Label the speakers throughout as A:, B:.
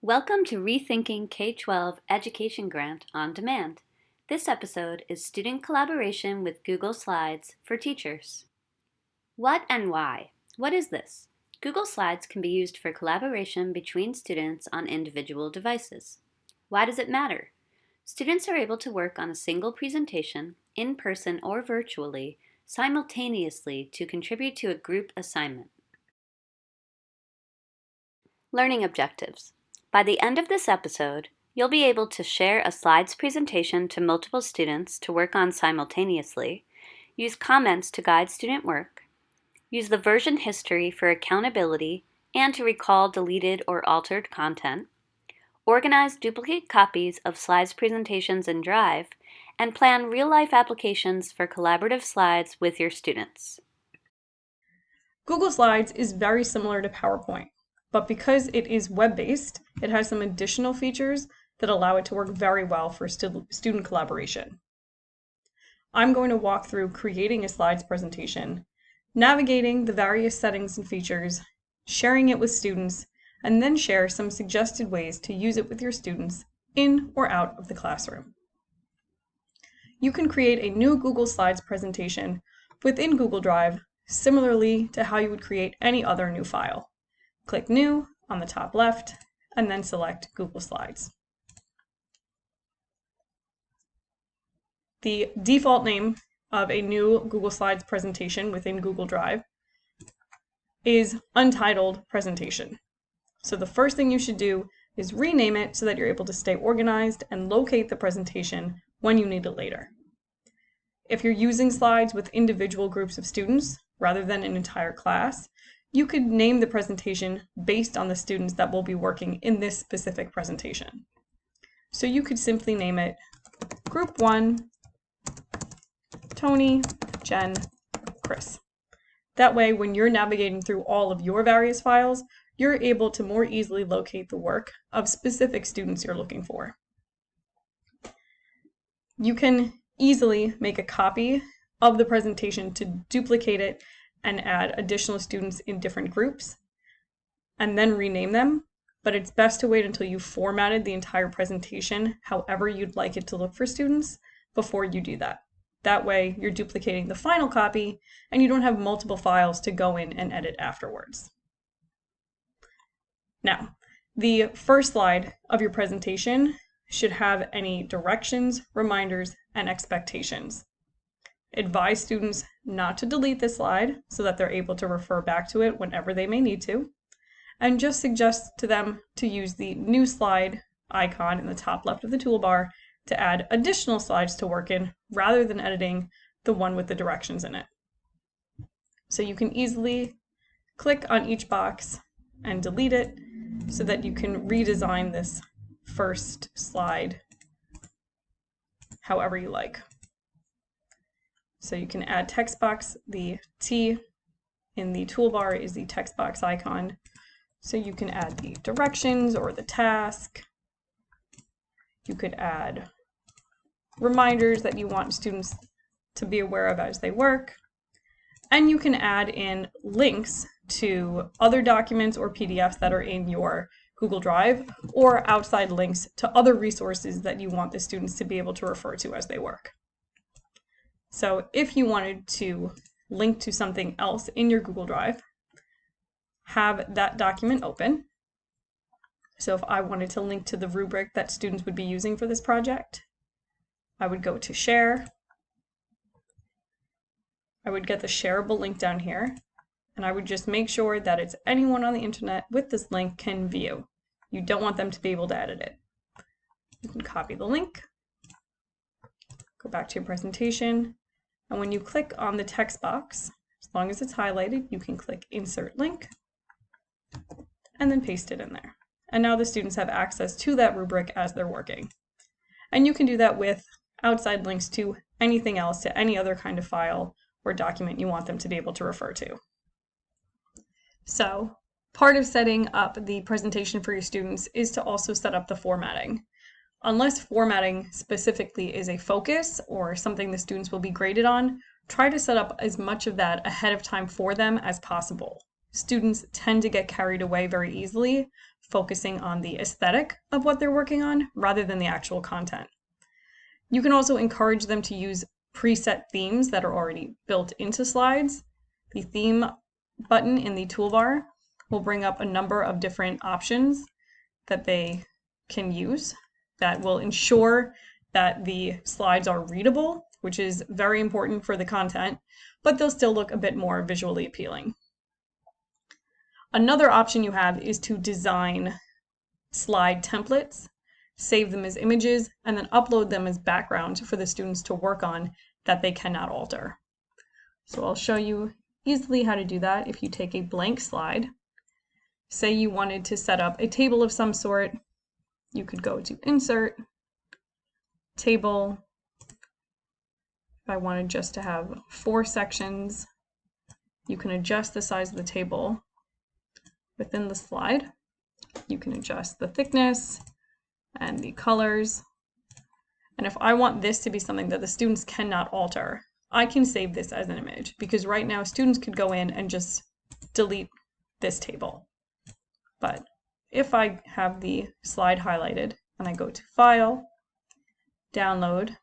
A: Welcome to Rethinking K-12 Education Grant on Demand. This episode is student collaboration with Google Slides for teachers. What and why? What is this? Google Slides can be used for collaboration between students on individual devices. Why does it matter? Students are able to work on a single presentation, in person or virtually, simultaneously to contribute to a group assignment. Learning objectives. By the end of this episode, you'll be able to share a slides presentation to multiple students to work on simultaneously, use comments to guide student work, use the version history for accountability and to recall deleted or altered content, organize duplicate copies of slides presentations in Drive, and plan real-life applications for collaborative slides with your students.
B: Google Slides is very similar to PowerPoint, but because it is web-based, it has some additional features that allow it to work very well for student collaboration. I'm going to walk through creating a slides presentation, navigating the various settings and features, sharing it with students, and then share some suggested ways to use it with your students in or out of the classroom. You can create a new Google Slides presentation within Google Drive, similarly to how you would create any other new file. Click New on the top left, and then select Google Slides. The default name of a new Google Slides presentation within Google Drive is Untitled Presentation. So the first thing you should do is rename it so that you're able to stay organized and locate the presentation when you need it later. If you're using slides with individual groups of students rather than an entire class, you could name the presentation based on the students that will be working in this specific presentation. So you could simply name it Group 1, Tony, Jen, Chris. That way, when you're navigating through all of your various files, you're able to more easily locate the work of specific students you're looking for. You can easily make a copy of the presentation to duplicate it and add additional students in different groups, and then rename them, but it's best to wait until you've formatted the entire presentation however you'd like it to look for students before you do that. That way, you're duplicating the final copy, and you don't have multiple files to go in and edit afterwards. Now, the first slide of your presentation should have any directions, reminders, and expectations. Advise students not to delete this slide so that they're able to refer back to it whenever they may need to, and just suggest to them to use the new slide icon in the top left of the toolbar to add additional slides to work in rather than editing the one with the directions in it. So you can easily click on each box and delete it so that you can redesign this first slide however you like. So you can add text box. The T in the toolbar is the text box icon. So you can add the directions or the task. You could add reminders that you want students to be aware of as they work. And you can add in links to other documents or PDFs that are in your Google Drive, or outside links to other resources that you want the students to be able to refer to as they work. So if you wanted to link to something else in your Google Drive, have that document open. So if I wanted to link to the rubric that students would be using for this project, I would go to Share. I would get the shareable link down here, and I would just make sure that it's anyone on the internet with this link can view. You don't want them to be able to edit it. You can copy the link, go back to your presentation, and when you click on the text box, as long as it's highlighted, you can click Insert Link, and then paste it in there. And now the students have access to that rubric as they're working. And you can do that with outside links to anything else, to any other kind of file or document you want them to be able to refer to. So, part of setting up the presentation for your students is to also set up the formatting. Unless formatting specifically is a focus or something the students will be graded on, try to set up as much of that ahead of time for them as possible. Students tend to get carried away very easily focusing on the aesthetic of what they're working on rather than the actual content. You can also encourage them to use preset themes that are already built into slides. The theme button in the toolbar will bring up a number of different options that they can use that will ensure that the slides are readable, which is very important for the content, but they'll still look a bit more visually appealing. Another option you have is to design slide templates, save them as images, and then upload them as background for the students to work on that they cannot alter. So I'll show you easily how to do that. If you take a blank slide, say you wanted to set up a table of some sort, you could go to Insert, Table. If I wanted just to have 4 sections, you can adjust the size of the table within the slide. You can adjust the thickness and the colors. And if I want this to be something that the students cannot alter, I can save this as an image, because right now students could go in and just delete this table. But if I have the slide highlighted and I go to File, Download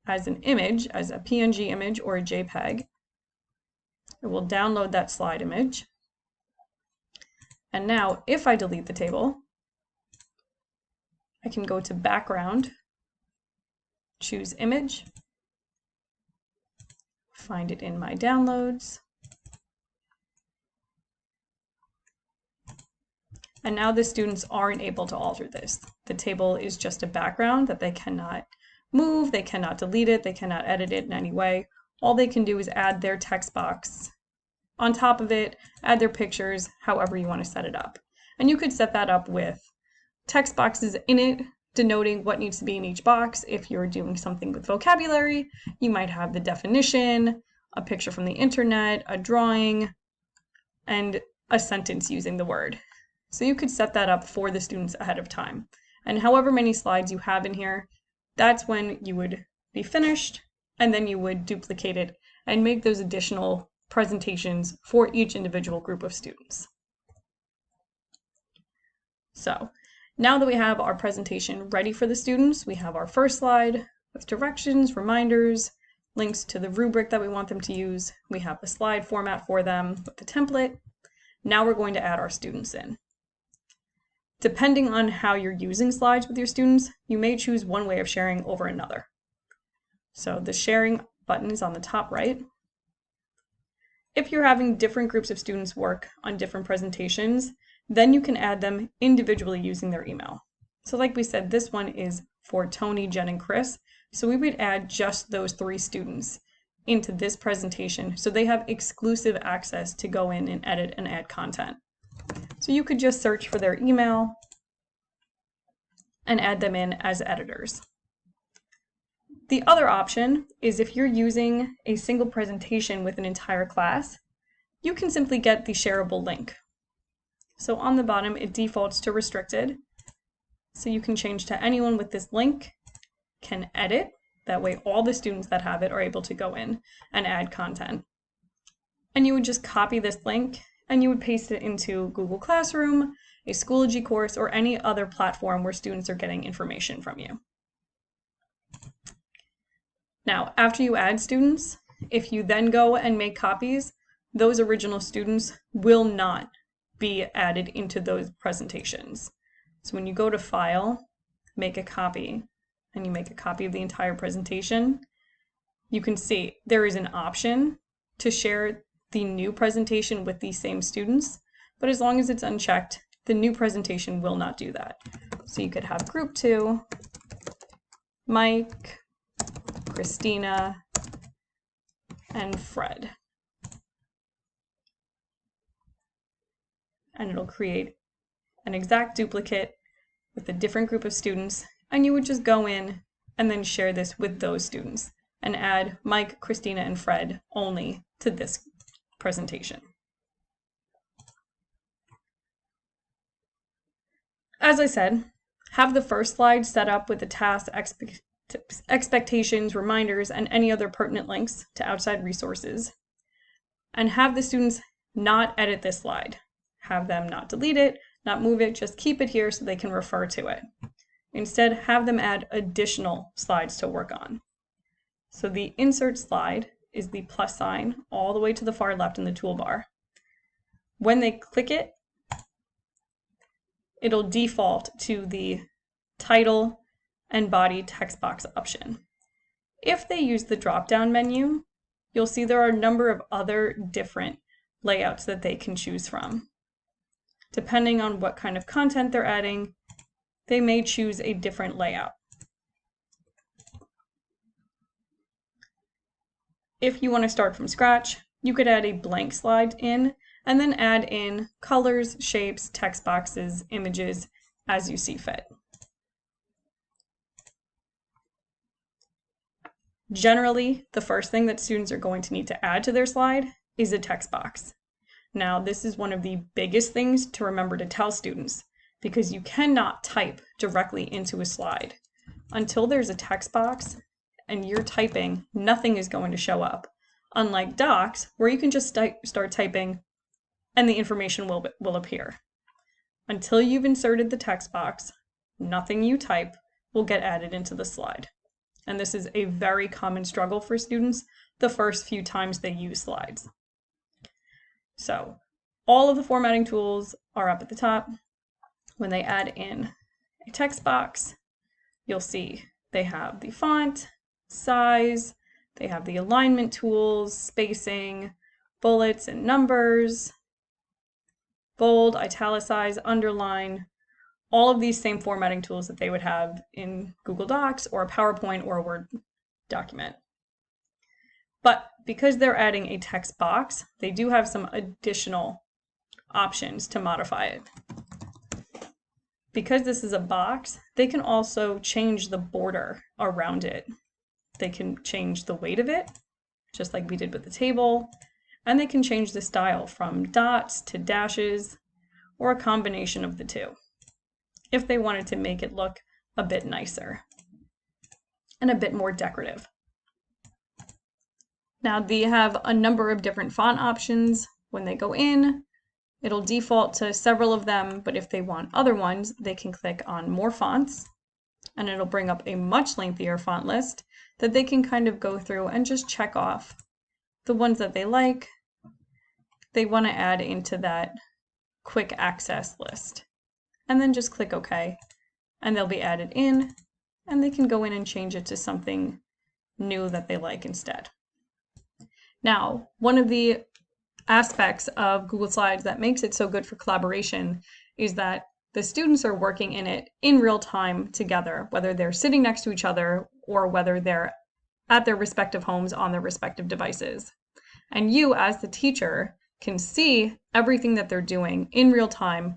B: as an image, as a PNG image or a JPEG, it will download that slide image. And now if I delete the table, I can go to Background, choose Image, find it in my downloads, and now the students aren't able to alter this. The table is just a background that they cannot move, they cannot delete it, they cannot edit it in any way. All they can do is add their text box on top of it, add their pictures, however you want to set it up. And you could set that up with text boxes in it, denoting what needs to be in each box. If you're doing something with vocabulary, you might have the definition, a picture from the internet, a drawing, and a sentence using the word. So you could set that up for the students ahead of time. And however many slides you have in here, that's when you would be finished, and then you would duplicate it and make those additional presentations for each individual group of students. So now that we have our presentation ready for the students, we have our first slide with directions, reminders, links to the rubric that we want them to use. We have a slide format for them with the template. Now we're going to add our students in. Depending on how you're using slides with your students, you may choose one way of sharing over another. So the sharing button is on the top right. If you're having different groups of students work on different presentations, then you can add them individually using their email. So like we said, this one is for Tony, Jen, and Chris. So we would add just those 3 students into this presentation so they have exclusive access to go in and edit and add content. So you could just search for their email and add them in as editors. The other option is if you're using a single presentation with an entire class, you can simply get the shareable link. So on the bottom, it defaults to restricted. So you can change to anyone with this link can edit. That way all the students that have it are able to go in and add content. And you would just copy this link and you would paste it into Google Classroom, a Schoology course, or any other platform where students are getting information from you. Now, after you add students, if you then go and make copies, those original students will not be added into those presentations. So when you go to File, Make a Copy, and you make a copy of the entire presentation, you can see there is an option to share the new presentation with these same students, but as long as it's unchecked, the new presentation will not do that. So you could have Group 2, Mike, Christina, and Fred. And it'll create an exact duplicate with a different group of students, and you would just go in and then share this with those students and add Mike, Christina, and Fred only to this presentation. As I said, have the first slide set up with the tasks, expectations, reminders, and any other pertinent links to outside resources, and have the students not edit this slide. Have them not delete it, not move it, just keep it here so they can refer to it. Instead, have them add additional slides to work on. So the insert slide is the plus sign all the way to the far left in the toolbar. When they click it, it'll default to the title and body text box option. If they use the drop-down menu, you'll see there are a number of other different layouts that they can choose from. Depending on what kind of content they're adding, they may choose a different layout. If you want to start from scratch, you could add a blank slide in and then add in colors, shapes, text boxes, images as you see fit. Generally, the first thing that students are going to need to add to their slide is a text box. Now, this is one of the biggest things to remember to tell students because you cannot type directly into a slide. Until there's a text box and you're typing, nothing is going to show up. Unlike docs, where you can just start typing and the information will appear. Until you've inserted the text box, nothing you type will get added into the slide. And this is a very common struggle for students the first few times they use slides. So all of the formatting tools are up at the top. When they add in a text box, you'll see they have the font, size, they have the alignment tools, spacing, bullets and numbers, bold, italicize, underline, all of these same formatting tools that they would have in Google Docs or a PowerPoint or a Word document. But because they're adding a text box, they do have some additional options to modify it. Because this is a box, they can also change the border around it. They can change the weight of it, just like we did with the table, and they can change the style from dots to dashes or a combination of the two if they wanted to make it look a bit nicer and a bit more decorative. Now they have a number of different font options. When they go in, it'll default to several of them, but if they want other ones, they can click on more fonts and it'll bring up a much lengthier font list that they can kind of go through and just check off the ones that they like, they want to add into that quick access list. And then just click OK, and they'll be added in, and they can go in and change it to something new that they like instead. Now, one of the aspects of Google Slides that makes it so good for collaboration is that the students are working in it in real time together, whether they're sitting next to each other or whether they're at their respective homes on their respective devices. And you, as the teacher, can see everything that they're doing in real time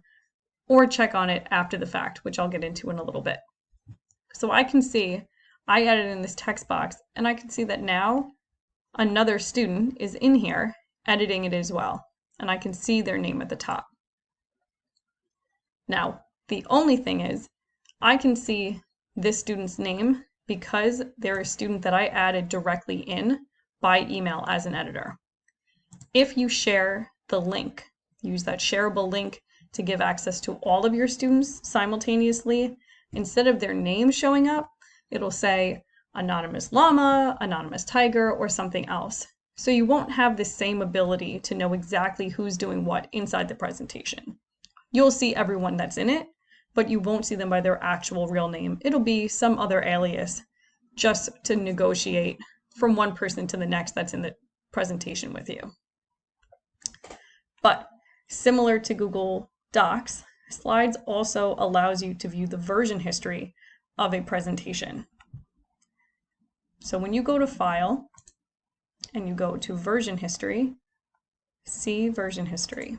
B: or check on it after the fact, which I'll get into in a little bit. So I can see, I added in this text box, and I can see that now another student is in here editing it as well, and I can see their name at the top. Now, the only thing is, I can see this student's name because they're a student that I added directly in by email as an editor. If you share the link, use that shareable link to give access to all of your students simultaneously, instead of their name showing up, it'll say anonymous llama, anonymous tiger, or something else. So you won't have the same ability to know exactly who's doing what inside the presentation. You'll see everyone that's in it, but you won't see them by their actual real name. It'll be some other alias just to negotiate from one person to the next that's in the presentation with you. But similar to Google Docs, Slides also allows you to view the version history of a presentation. So when you go to File and you go to Version History, see Version History,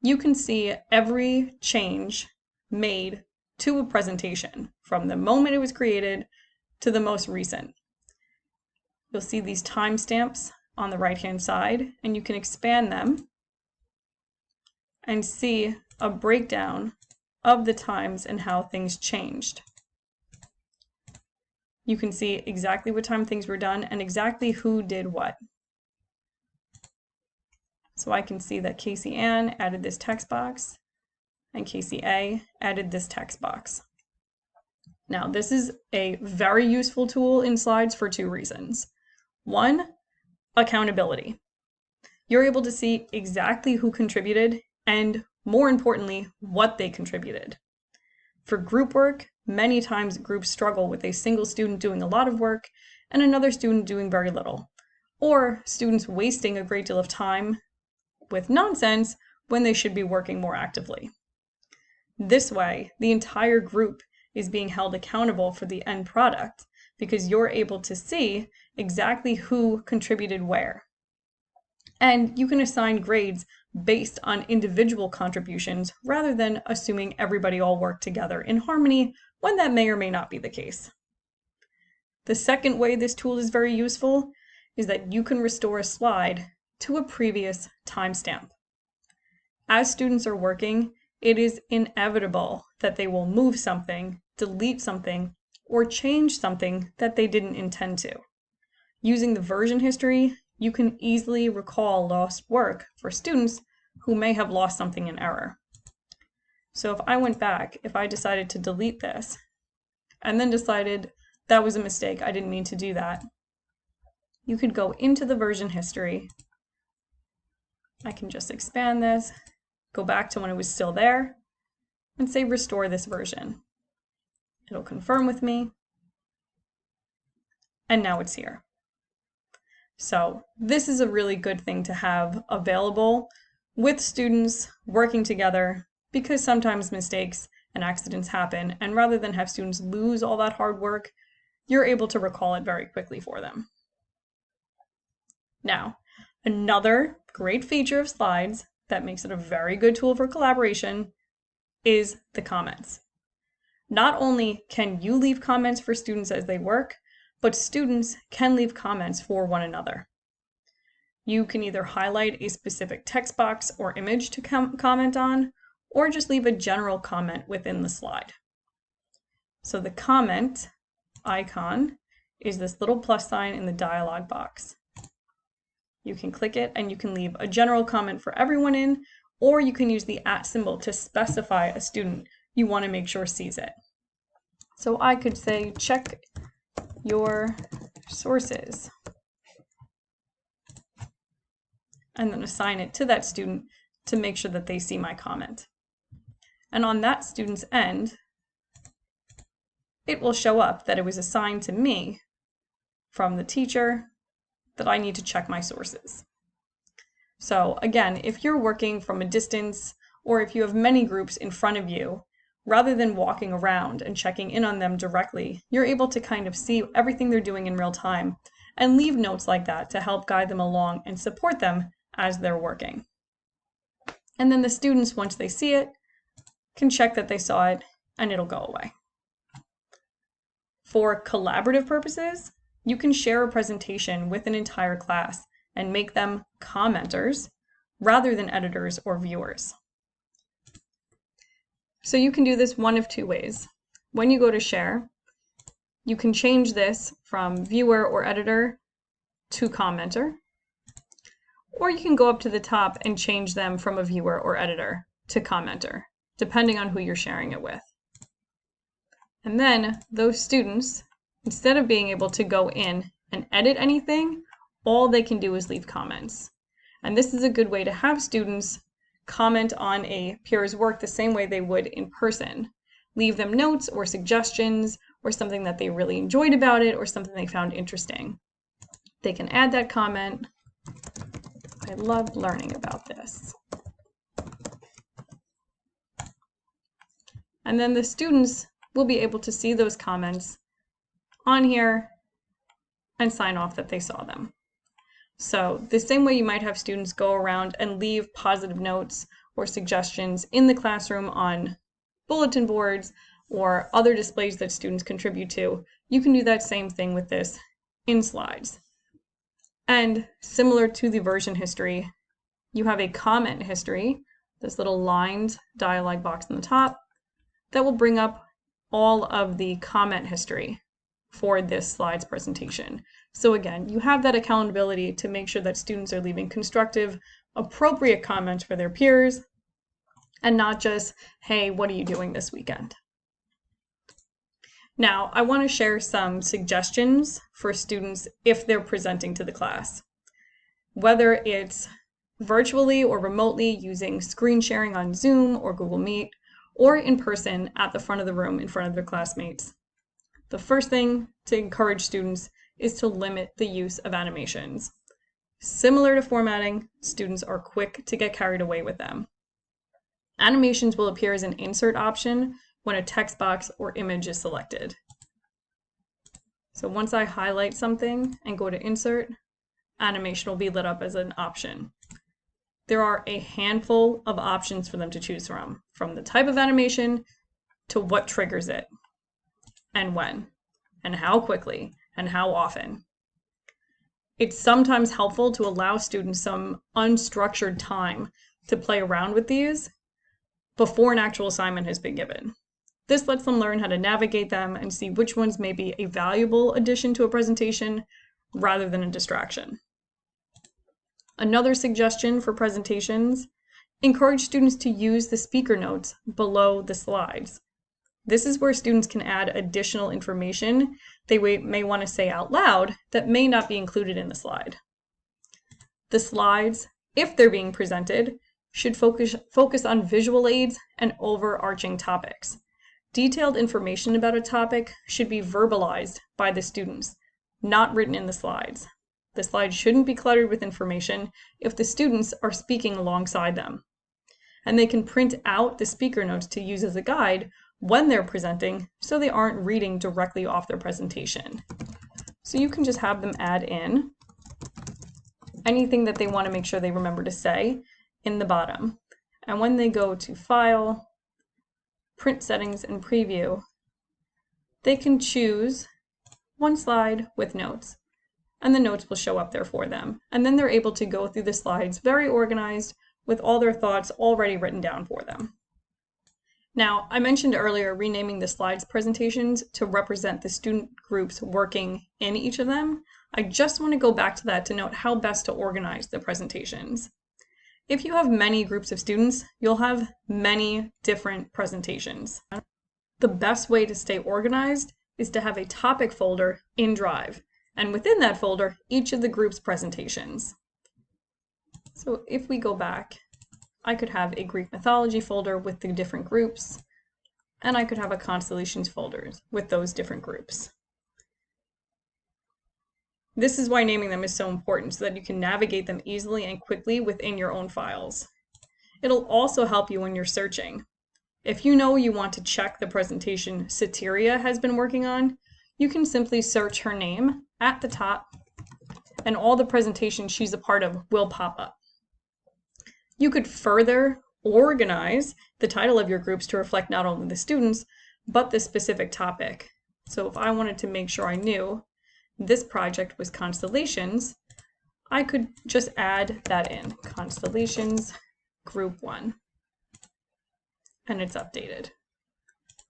B: you can see every change made to a presentation from the moment it was created to the most recent. You'll see these timestamps on the right-hand side, and you can expand them and see a breakdown of the times and how things changed. You can see exactly what time things were done and exactly who did what. So I can see that Casey Ann added this text box and Casey A added this text box. Now, this is a very useful tool in slides for two reasons. One, accountability. You're able to see exactly who contributed and, more importantly, what they contributed. For group work, many times groups struggle with a single student doing a lot of work and another student doing very little, or students wasting a great deal of time with nonsense when they should be working more actively. This way, the entire group is being held accountable for the end product because you're able to see exactly who contributed where. And you can assign grades based on individual contributions rather than assuming everybody all worked together in harmony when that may or may not be the case. The second way this tool is very useful is that you can restore a slide to a previous timestamp. As students are working, it is inevitable that they will move something, delete something, or change something that they didn't intend to. Using the version history, you can easily recall lost work for students who may have lost something in error. So if I went back, if I decided to delete this, and then decided that was a mistake, I didn't mean to do that, you could go into the version history. I can just expand this, go back to when it was still there, and say restore this version. It'll confirm with me, and now it's here. So this is a really good thing to have available with students working together because sometimes mistakes and accidents happen, and rather than have students lose all that hard work, you're able to recall it very quickly for them. Now, another great feature of slides that makes it a very good tool for collaboration is the comments. Not only can you leave comments for students as they work, but students can leave comments for one another. You can either highlight a specific text box or image to comment on, or just leave a general comment within the slide. So the comment icon is this little plus sign in the dialog box. You can click it and you can leave a general comment for everyone in, or you can use the @ symbol to specify a student you want to make sure sees it. So I could say, check your sources, and then assign it to that student to make sure that they see my comment. And on that student's end, it will show up that it was assigned to me from the teacher that I need to check my sources. So again, if you're working from a distance, or if you have many groups in front of you, rather than walking around and checking in on them directly, you're able to kind of see everything they're doing in real time and leave notes like that to help guide them along and support them as they're working. And then the students, once they see it, can check that they saw it and it'll go away. For collaborative purposes, you can share a presentation with an entire class and make them commenters rather than editors or viewers. So you can do this one of two ways. When you go to share, you can change this from viewer or editor to commenter, or you can go up to the top and change them from a viewer or editor to commenter, depending on who you're sharing it with. And then those students, instead of being able to go in and edit anything, all they can do is leave comments. And this is a good way to have students comment on a peer's work the same way they would in person. Leave them notes or suggestions or something that they really enjoyed about it or something they found interesting. They can add that comment. I loved learning about this. And then the students will be able to see those comments on here and sign off that they saw them. So the same way you might have students go around and leave positive notes or suggestions in the classroom on bulletin boards or other displays that students contribute to, you can do that same thing with this in slides. And similar to the version history, you have a comment history, this little lined dialog box on the top, that will bring up all of the comment history for this slides presentation. So again, you have that accountability to make sure that students are leaving constructive, appropriate comments for their peers, and not just, hey, what are you doing this weekend? Now, I want to share some suggestions for students if they're presenting to the class. Whether it's virtually or remotely using screen sharing on Zoom or Google Meet, or in person at the front of the room in front of their classmates. The first thing to encourage students is to limit the use of animations. Similar to formatting, students are quick to get carried away with them. Animations will appear as an insert option when a text box or image is selected. So once I highlight something and go to insert, animation will be lit up as an option. There are a handful of options for them to choose from the type of animation to what triggers it, and when, and how quickly, and how often. It's sometimes helpful to allow students some unstructured time to play around with these before an actual assignment has been given. This lets them learn how to navigate them and see which ones may be a valuable addition to a presentation rather than a distraction. Another suggestion for presentations, encourage students to use the speaker notes below the slides. This is where students can add additional information they may want to say out loud that may not be included in the slide. The slides, if they're being presented, should focus on visual aids and overarching topics. Detailed information about a topic should be verbalized by the students, not written in the slides. The slides shouldn't be cluttered with information if the students are speaking alongside them. And they can print out the speaker notes to use as a guide when they're presenting so they aren't reading directly off their presentation. So you can just have them add in anything that they want to make sure they remember to say in the bottom. And when they go to File, Print Settings, and Preview, they can choose one slide with notes, and the notes will show up there for them. And then they're able to go through the slides very organized with all their thoughts already written down for them. Now, I mentioned earlier renaming the slides presentations to represent the student groups working in each of them. I just want to go back to that to note how best to organize the presentations. If you have many groups of students, you'll have many different presentations. The best way to stay organized is to have a topic folder in Drive, and within that folder, each of the group's presentations. So if we go back, I could have a Greek mythology folder with the different groups, and I could have a constellations folder with those different groups. This is why naming them is so important, so that you can navigate them easily and quickly within your own files. It'll also help you when you're searching. If you know you want to check the presentation Sateria has been working on, you can simply search her name at the top, and all the presentations she's a part of will pop up. You could further organize the title of your groups to reflect not only the students, but the specific topic. So if I wanted to make sure I knew this project was constellations, I could just add that in, constellations group 1, and it's updated.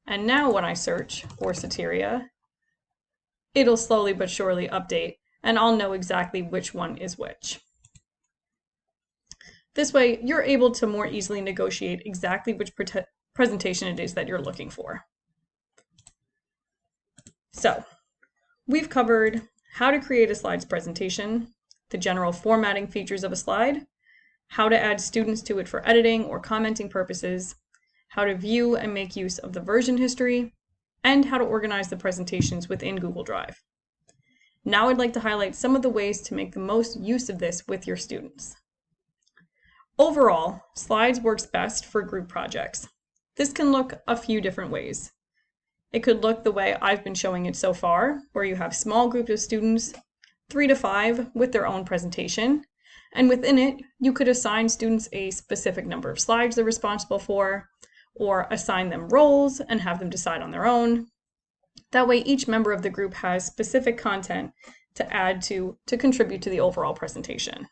B: And now when I search for Sateria, it'll slowly but surely update, and I'll know exactly which one is which. This way, you're able to more easily negotiate exactly which presentation it is that you're looking for. So, we've covered how to create a slides presentation, the general formatting features of a slide, how to add students to it for editing or commenting purposes, how to view and make use of the version history, and how to organize the presentations within Google Drive. Now I'd like to highlight some of the ways to make the most use of this with your students. Overall, slides works best for group projects. This can look a few different ways. It could look the way I've been showing it so far, where you have small groups of students, 3 to 5, with their own presentation, and within it, you could assign students a specific number of slides they're responsible for, or assign them roles and have them decide on their own. That way, each member of the group has specific content to add to contribute to the overall presentation.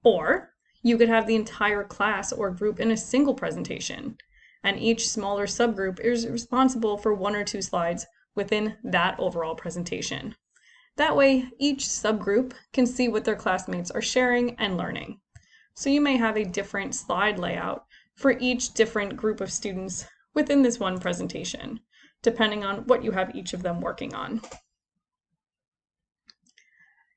B: Or you could have the entire class or group in a single presentation, and each smaller subgroup is responsible for 1 or 2 slides within that overall presentation. That way, each subgroup can see what their classmates are sharing and learning. So you may have a different slide layout for each different group of students within this one presentation, depending on what you have each of them working on.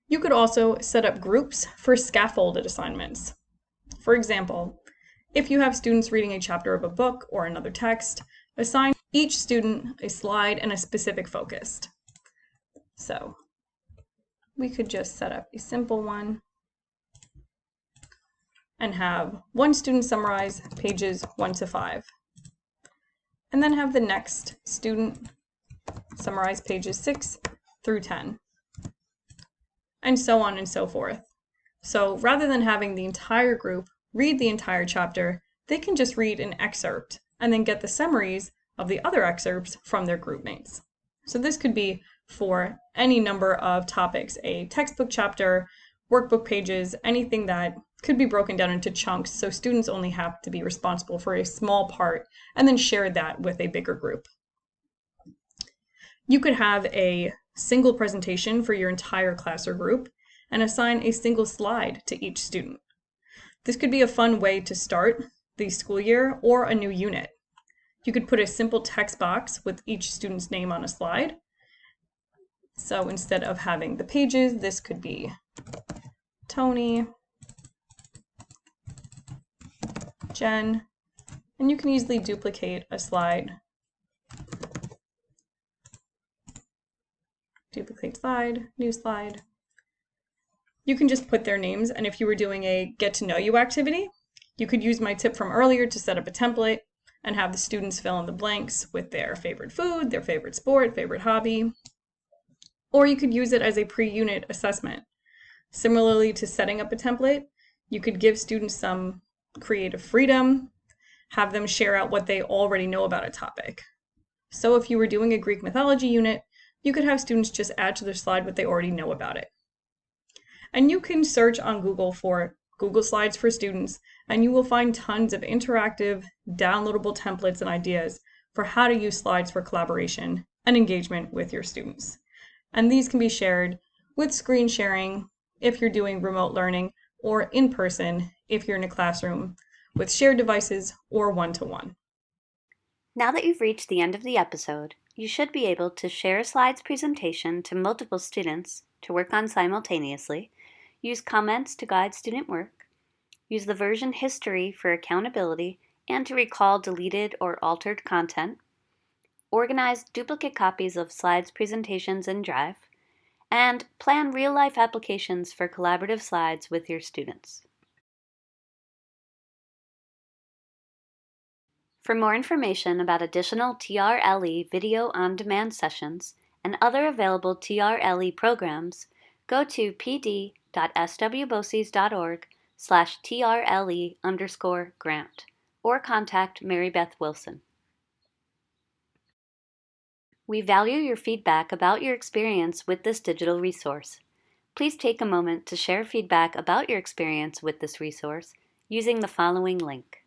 B: You could also set up groups for scaffolded assignments. For example, if you have students reading a chapter of a book or another text, assign each student a slide and a specific focus. So we could just set up a simple one and have one student summarize pages 1 to 5. And then have the next student summarize pages 6 through 10. And so on and so forth. So rather than having the entire group read the entire chapter, they can just read an excerpt and then get the summaries of the other excerpts from their group mates. So this could be for any number of topics, a textbook chapter, workbook pages, anything that could be broken down into chunks so students only have to be responsible for a small part and then share that with a bigger group. You could have a single presentation for your entire class or group and assign a single slide to each student. This could be a fun way to start the school year or a new unit. You could put a simple text box with each student's name on a slide. So instead of having the pages, this could be Tony, Jen, and you can easily duplicate a slide. Duplicate slide, new slide. You can just put their names, and if you were doing a get to know you activity, you could use my tip from earlier to set up a template and have the students fill in the blanks with their favorite food, their favorite sport, favorite hobby. Or you could use it as a pre-unit assessment. Similarly to setting up a template, you could give students some creative freedom, have them share out what they already know about a topic. So if you were doing a Greek mythology unit, you could have students just add to their slide what they already know about it. And you can search on Google for Google Slides for Students, and you will find tons of interactive, downloadable templates and ideas for how to use slides for collaboration and engagement with your students. And these can be shared with screen sharing if you're doing remote learning, or in person if you're in a classroom with shared devices or one-to-one.
A: Now that you've reached the end of the episode, you should be able to share a slides presentation to multiple students to work on simultaneously, use comments to guide student work, use the version history for accountability and to recall deleted or altered content, organize duplicate copies of slides presentations in Drive, and plan real-life applications for collaborative slides with your students. For more information about additional TRLE video on-demand sessions and other available TRLE programs, go to pd.swboces.org/TRLE_grant or contact Mary Beth Wilson. We value your feedback about your experience with this digital resource. Please take a moment to share feedback about your experience with this resource using the following link.